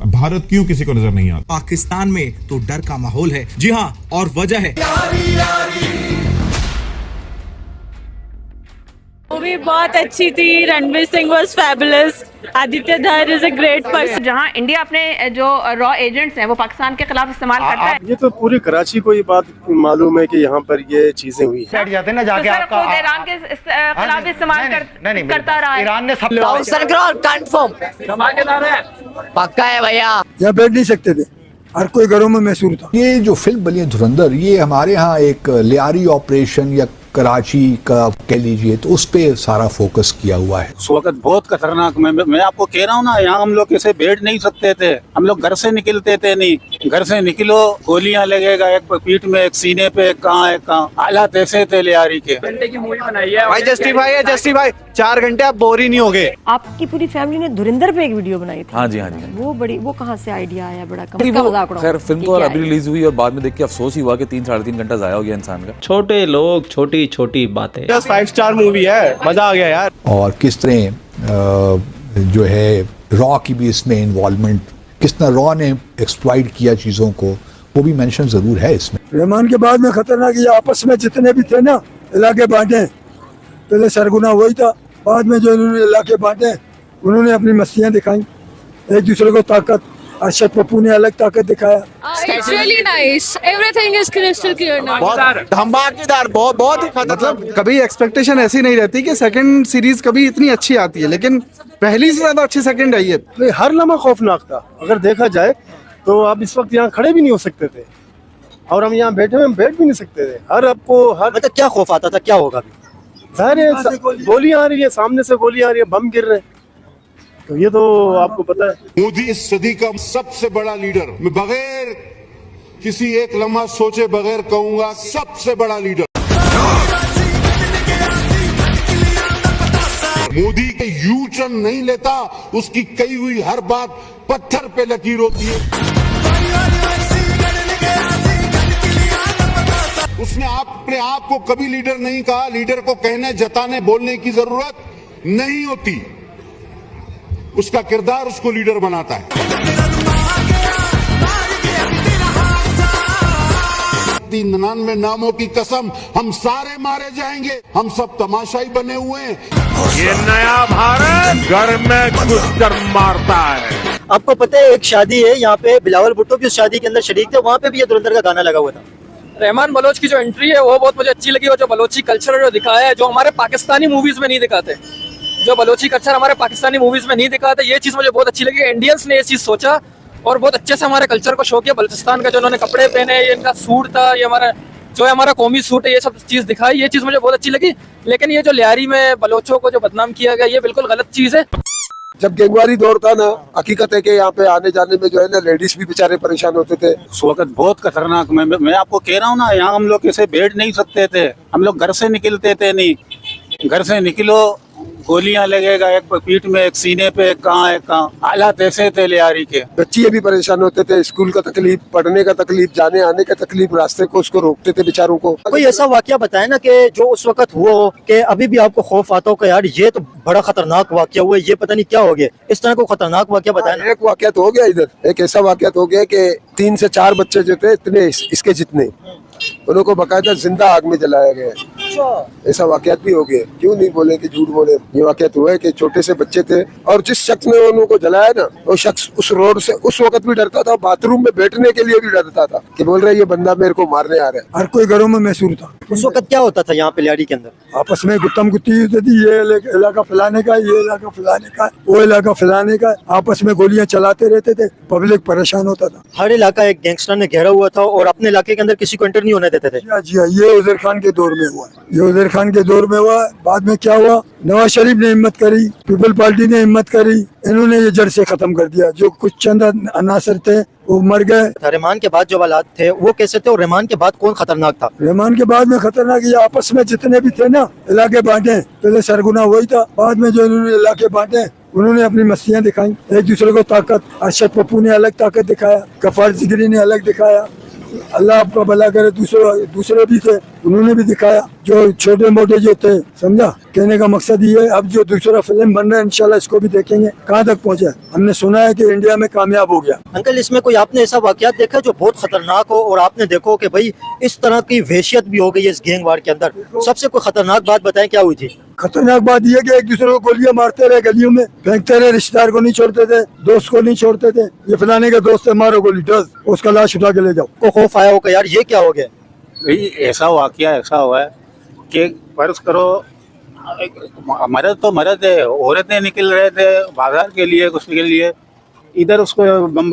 भारत क्यों किसी को नजर नहीं आता। पाकिस्तान में तो डर का माहौल है। जी हाँ, और वजह है मूवी बहुत अच्छी थी। Ranveer Singh was fabulous. Aditya Dhar is a great person. जहां इंडिया अपने जो रॉ एजेंट्स हैं वो पाकिस्तान के खिलाफ इस्तेमाल करता है। ये तो पूरी कराची को ये बात मालूम है कि यहाँ पर ये चीजें हुई है। बैठ जाते ना जाके आपका ईरान के खिलाफ इस्तेमाल करता रहा है। ईरान ने सब कंफर्म पक्का है भैया। यहाँ बैठ नहीं सकते थे, हर कोई घरों में महसूर था। ये जो फिल्म बनी है धुरंधर, ये हमारे यहाँ एक लियारी ऑपरेशन या कराची का कह लीजिए तो उस पे सारा फोकस किया हुआ है। उस वक्त बहुत खतरनाक। मैं आपको कह रहा हूँ ना, यहाँ हम लोग ऐसे बैठ नहीं सकते थे। हम लोग घर से निकलते थे नहीं। घर से निकलो गोलियां लगेगा, एक पीठ में, एक सीने पे, एक कहाँ। हालात ऐसे थे लियारी के। घंटे की मूवी बनाई है भाई। जस्टिस भाई 4 घंटे आप बोर ही नहीं हो गए। आपकी पूरी फैमिली ने धुरंधर पे एक वीडियो बनाई थी। हाँ जी। वो कहाँ से आइडिया आया? बड़ा मजाक उड़ाओ। खैर फिल्म तो अभी रिलीज हुई और बाद में देख के अफसोस ही हुआ कि 3-3.5 घंटा जाया हो गया इंसान का। छोटे लोग छोटी छोटी बातें। 5 स्टार मूवी है, मजा आ गया यार। और किस तरह जो है रॉ की भी इसमें इन्वॉल्वमेंट, किस तरह रॉ ने एक्सप्लॉइट किया चीजों को, वो भी मेंशन जरूर है इसमें। रहमान के बाद में खतरनाक ये आपस में जितने भी थे ना इलाके बांटे। पहले सरगुना वही था, बाद में जो इन्होंने इलाके बांटे उन्होंने अपनी मस्तियां दिखाई, एक दूसरे को ताकत। अरशद पप्पू ने अलग ताकत दिखाया। It's really nice. Everything is crystal clear now. बहुत धमाकेदार, बहुत ही खतरनाक। मतलब कभी एक्सपेक्टेशन ऐसी नहीं रहती कि सेकंड सीरीज कभी इतनी अच्छी आती है, लेकिन पहली से ज्यादा अच्छी सेकंड आई है। हर लम्हा खौफनाक था। अगर देखा जाए तो आप इस वक्त यहाँ खड़े भी नहीं हो सकते थे, और हम यहाँ बैठे हुए हम बैठ भी नहीं सकते थे। मतलब क्या खौफ आता था, क्या होगा? गोलियां आ रही है, सामने से गोलियां आ रही है, बम गिर रहे हैं, तो ये तो आपको पता है। मोदी इस सदी का सबसे बड़ा लीडर, मैं बगैर किसी एक लम्हा सोचे बगैर कहूंगा सबसे बड़ा लीडर। मोदी के यू टर्न नहीं लेता, उसकी कही हुई हर बात पत्थर पे लकीर होती है। उसने अपने आप को कभी लीडर नहीं कहा। लीडर को कहने, जताने, बोलने की जरूरत नहीं होती। उसका किरदार उसको लीडर बनाता है। 99 नामों की कसम, हम सारे मारे जाएंगे। हम सब तमाशाई बने हुए हैं। ये नया भारत घर में घुसकर मारता है। आपको पता है एक शादी है यहाँ पे, बिलावल भुट्टो भी उस शादी के अंदर शरीक थे, वहाँ पे भी ये धुरंधर का गाना लगा हुआ था। रहमान बलोच की जो एंट्री है वो बहुत मुझे अच्छी लगी, और जो बलोची कल्चर जो दिखाया है, जो हमारे पाकिस्तानी मूवीज में नहीं दिखाते, जो बलोची कल्चर हमारे पाकिस्तानी मूवीज में नहीं दिखाते, ये चीज मुझे बहुत अच्छी लगी। इंडियंस ने ये चीज सोचा और बहुत अच्छे से हमारे कल्चर को शो किया। बलूचिस्तान का जो उन्होंने कपड़े पहने, ये इनका सूट था, ये हमारा कौमी सूट है, ये सब चीज दिखाई, ये चीज मुझे बहुत अच्छी लगी। लेकिन ये जो लियारी में बलोचों को जो बदनाम किया गया, ये बिल्कुल गलत चीज है। जब गैंगवारी दौर था ना, हकीकत है कि यहाँ पे आने जाने में जो है ना लेडीज भी बेचारे परेशान होते थे। उस वक्त बहुत खतरनाक। मैं आपको कह रहा हूँ ना, यहाँ हम लोग ऐसे बैठ नहीं सकते थे। हम लोग घर से निकलते थे नहीं। घर से निकलो गोलियां लगेगा, एक पीठ में, एक सीने पे, एक कहाँ। हालात ऐसे थे लियारी के। बच्चे भी परेशान होते थे, स्कूल का तकलीफ, पढ़ने का तकलीफ, जाने आने का तकलीफ, रास्ते को उसको रोकते थे बेचारों को। कोई ऐसा वाकया बताए ना कि जो उस वक्त हुआ हो कि अभी भी आपको खौफ आता हो कि यार ये तो बड़ा खतरनाक वाकया हुआ, ये पता नहीं क्या हो गया। इस तरह को खतरनाक वाकया बताए। एक वाकया तो हो गया इधर, एक ऐसा वाकया तो हो गया कि 3 से 4 बच्चे जो थे इतने इसके जितने, उनको बकायदा जिंदा आग में जलाया गया। ऐसा वाकयात भी हो गए। क्यों नहीं बोले कि झूठ बोले। ये वाकयात हुआ है कि छोटे से बच्चे थे, और जिस शख्स ने उनको जलाया ना, वो शख्स उस रोड से उस वक्त भी डरता था, बाथरूम में बैठने के लिए भी डरता था कि बोल रहे ये बंदा मेरे को मारने आ रहा है। हर कोई घरों में महसूर था। उस वक्त क्या होता था यहाँ पे लियारी के अंदर? आपस में गुत्तम गुत्ती होती थी, ये इलाका फैलाने का, ये इलाका फैलाने का, वो इलाका फैलाने का। आपस में गोलियां चलाते रहते थे, पब्लिक परेशान होता था। हर इलाका एक गैंगस्टर ने घेरा हुआ था और अपने इलाके के अंदर किसी को एंटर नहीं होने देते थे। जी हाँ, ये उजैर खान के दौर में हुआ। ये उजैर खान के दौर में हुआ। बाद में क्या हुआ, नवाज शरीफ ने हिम्मत करी, पीपल पार्टी ने हिम्मत करी, इन्होंने ये जड़ से खत्म कर दिया। जो कुछ चंद अनासर थे वो मर गए। रहमान के बाद जो हालात थे वो कैसे थे, और रहमान के बाद कौन खतरनाक था? रहमान के बाद में खतरनाक ये आपस में जितने भी थे ना इलाके बांटे। पहले सरगुना वही था, बाद में जो इन्होंने इलाके बांटे उन्होंने अपनी मस्तियां दिखाई, एक दूसरे को ताकत। अरशद पप्पू ने अलग ताकत दिखाया, गफ्फार जिगरी ने अलग दिखाया। अल्लाह आपका भला करे, दूसरे भी थे, उन्होंने भी दिखाया। जो छोटे मोटे जो थे, समझा। कहने का मकसद ये है, अब जो दूसरा फिल्म बन रहा है इंशाल्लाह इसको भी देखेंगे कहाँ तक पहुँचा। हमने सुना है कि इंडिया में कामयाब हो गया। अंकल, इसमें कोई आपने ऐसा वाकया देखा जो बहुत खतरनाक हो और आपने देखो कि भाई इस तरह की वहशियत भी हो गई है इस गैंग वार के अंदर? सबसे कोई खतरनाक बात बताएं, क्या हुई थी? खतरनाक बात यह कि एक दूसरे को गोलियां मारते रहे, गलियों में फेंकते रहे, रिश्तेदार को नहीं छोड़ते थे, दोस्त को नहीं छोड़ते थे। ये फलाने का दोस्त है, मारो गोली, दस उसका लाश उठा के ले जाओ। को खौफ आया होगा यार ये क्या हो गया? ऐसा वाकया ऐसा हुआ है कि फर्ज करो, मर्द तो मर्द है, औरतें निकल रहे थे बाजार के लिए, कुछ के लिए, इधर उसको बम,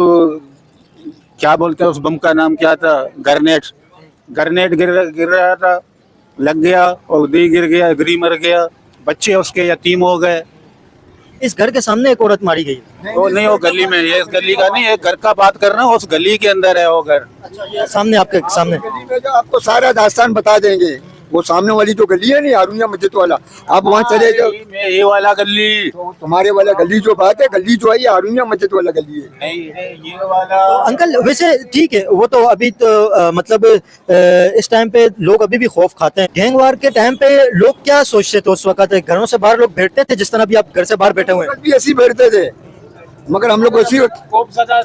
क्या बोलते हैं उस बम का नाम क्या था, ग्रेनेड गिर रहा था, लग गया और दी गिर गया, गिरी मर गया, बच्चे उसके यतीम हो गए। इस घर के सामने एक औरत मारी गई। वो नहीं, वो गली में, ये इस गली का नहीं, एक घर का बात कर रहा हूँ, उस गली के अंदर है वो घर। अच्छा, सामने आपके सामने आपको सारा दास्तान बता देंगे। वो सामने वाली जो गली है नहीं, हारूनिया मस्जिद वाला, आप वहाँ चले जाओ। ये वाला गली, तुम्हारे वाला गली जो बात है, गली जो है ये हारूनिया मस्जिद वाला गली है। नहीं, ये वाला। अंकल वैसे ठीक है, वो तो अभी तो मतलब इस टाइम पे लोग अभी भी खौफ खाते हैं। गैंग वार के टाइम पे लोग क्या सोचते थे उस वक्त? घरों से बाहर लोग बैठते थे जिस तरह भी आप घर से बाहर बैठे हुए हैं? भी ऐसे बैठते थे, मगर हम लोग ऐसी खौफजदा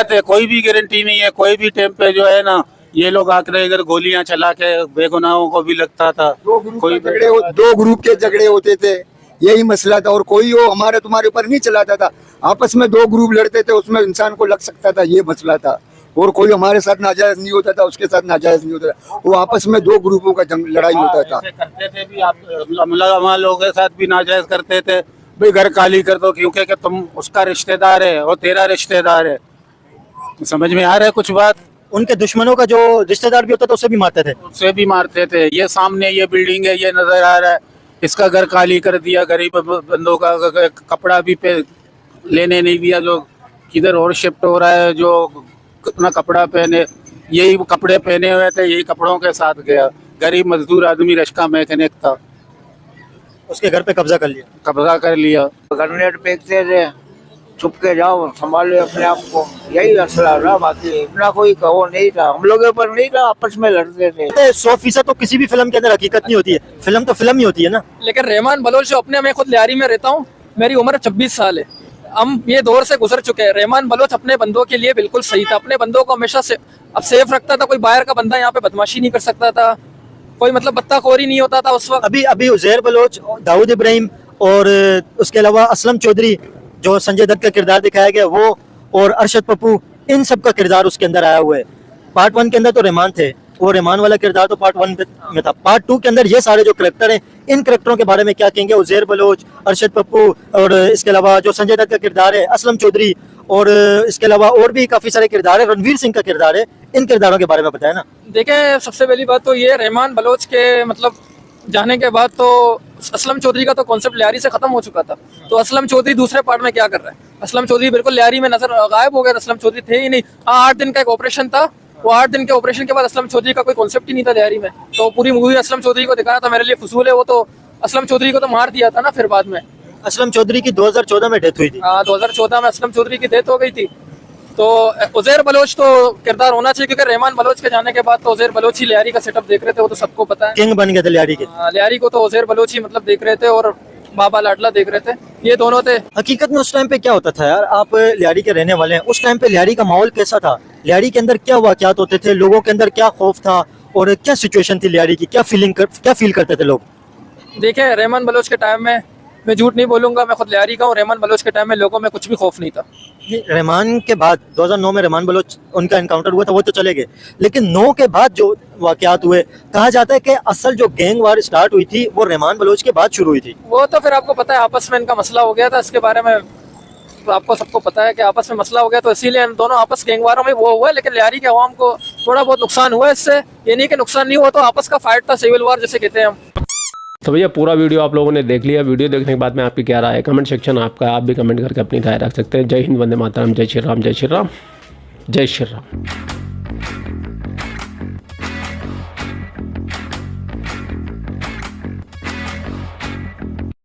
थे, कोई भी गारंटी नहीं है। कोई भी टाइम पे जो है ना, ये लोग आकर इधर गोलियां चला के बेगुनाहों को भी लगता था। कोई दो ग्रुप के झगड़े होते थे, यही मसला था। और कोई वो हमारे तुम्हारे ऊपर नहीं चलाता था, आपस में दो ग्रुप लड़ते थे, उसमें इंसान को लग सकता था, ये मसला था। और कोई हमारे साथ नाजायज नहीं होता था, उसके साथ नाजायज नहीं होता था, वो आपस में दो ग्रुपों का लड़ाई होता था। करते थे भी, आप लोगों के साथ भी नाजायज करते थे, भाई घर खाली कर दो, क्योंकि कि तुम उसका रिश्तेदार है और तेरा रिश्तेदार है। समझ में आ रहा है कुछ बात? उनके दुश्मनों का जो रिश्तेदार भी होता था उसे भी मारते थे। उससे भी मारते थे। ये सामने ये बिल्डिंग है, ये नजर आ रहा है, इसका घर खाली कर दिया, गरीब बंदों का कपड़ा भी पे लेने नहीं दिया, जो किधर और शिफ्ट हो रहा है, जो अपना कपड़ा पहने, यही कपड़े पहने हुए थे, यही कपड़ों के साथ गया। गरीब मजदूर आदमी, रश्का मैकेनिक था, उसके घर पे कब्जा कर लिया। ग्रेनेड फेंकते थे, छुप के जाओ, संभालो अपने आप को, यही असला रहा। बाकी इतना कोई कहो नहीं था, हम लोगों पर नहीं था, आपस में लड़ते थे। 100% तो किसी भी फिल्म के अंदर हकीकत नहीं होती है, फिल्म तो फिल्म ही होती है ना। लेकिन रहमान बलोच जो अपने, मैं खुद लियारी में रहता हूँ, मेरी उम्र 26 साल है, हम ये दौर से गुजर चुके हैं। रहमान बलोच अपने बंदों के लिए बिल्कुल सही था, अपने बंदों को हमेशा से अब सेफ रखता था। कोई बाहर का बंदा यहाँ पे बदमाशी नहीं कर सकता था, कोई मतलब बत्ताखोरी नहीं होता था उस वक्त। अभी उजैर बलोच, दाऊद इब्राहिम और उसके अलावा असलम चौधरी, जो संजय दत्त का किरदार दिखाया गया, वो और अरशद पप्पू, इन सब का किरदार उसके अंदर आया हुआ है। पार्ट 1 के अंदर तो रहमान थे, वो रहमान वाला किरदार तो पार्ट 1 में था। पार्ट 2 के अंदर ये सारे जो करेक्टर हैं, इन करेक्टरों के बारे में क्या कहेंगे? उजैर बलोच, अरशद पप्पू और इसके अलावा जो संजय दत्त का किरदार है, असलम चौधरी, और इसके अलावा और भी काफी सारे किरदार है, रणवीर सिंह का किरदार है, इन किरदारों के बारे में बताया ना। देखें, सबसे पहली बात तो ये, रहमान बलोच के मतलब जाने के बाद तो असलम चौधरी का तो कॉन्सेप्ट लियारी से खत्म हो चुका था। तो असलम चौधरी दूसरे पार्ट में क्या कर रहा है? असलम चौधरी बिल्कुल लियारी में नजर गायब हो गया, असलम चौधरी थे ही नहीं। हाँ, 8 दिन का एक ऑपरेशन था, वो 8 दिन के ऑपरेशन के बाद असलम चौधरी का कोई कॉन्सेप्ट ही नहीं था लियारी में। तो पूरी मूवी असलम चौधरी को दिखाना था, मेरे लिए फजूल है। वो तो असलम चौधरी को तो मार दिया था ना फिर बाद में। असलम चौधरी की 2014 में डेथ हुई थी। हाँ, 2014 में असलम चौधरी की डेथ हो गई थी। तो उजैर बलोच तो किरदार होना चाहिए, क्योंकि रहमान बलोच के जाने के बाद तो उजैर बलोच ही लियारी का सेटअप देख रहे थे, वो तो सबको पता है। किंग बन गए थे लियारी के। लियारी को तो उजैर बलोच ही मतलब देख रहे थे, और बाबा लाडला देख रहे थे, ये दोनों थे। हकीकत में उस टाइम पे क्या होता था यार? आप लियारी के रहने वाले हैं, उस टाइम पे लियारी का माहौल कैसा था? लियारी के अंदर क्या वाकयात होते थे? लोगों के अंदर क्या खौफ था और क्या सिचुएशन थी लियारी की? क्या फील करते थे लोग? देखे, रहमान बलोच के टाइम में, मैं झूठ नहीं बोलूंगा, मैं खुद लियारी का हूँ, रहमान बलोच के टाइम में लोगों में कुछ भी खौफ नहीं था। रहमान के बाद 2009 में रहमान बलोच उनका एनकाउंटर हुआ था, वो तो चले गए, लेकिन 9 के बाद जो वाकयात हुए, कहा जाता है कि असल जो गैंग वार स्टार्ट हुई थी वो रहमान बलोच के बाद शुरू हुई थी। वो तो फिर आपको पता है, आपस में इनका मसला हो गया था, इसके बारे में तो आपको सबको पता है कि आपस में मसला हो गया, तो इसीलिए हम दोनों आपस गैंग वारों में वो हुआ। लेकिन लियारी के अवाम को थोड़ा बहुत नुकसान हुआ इससे, ये नहीं कि नुकसान नहीं हुआ, तो आपस का फाइट था, सिविल वार जैसे कहते हैं हम। तो भैया पूरा वीडियो आप लोगों ने देख लिया। वीडियो देखने के बाद में आपकी क्या राय है? कमेंट सेक्शन आपका, आप भी कमेंट करके अपनी राय रख सकते हैं। जय हिंद, वंदे मातरम, जय श्री राम, जय श्री राम, जय श्री राम।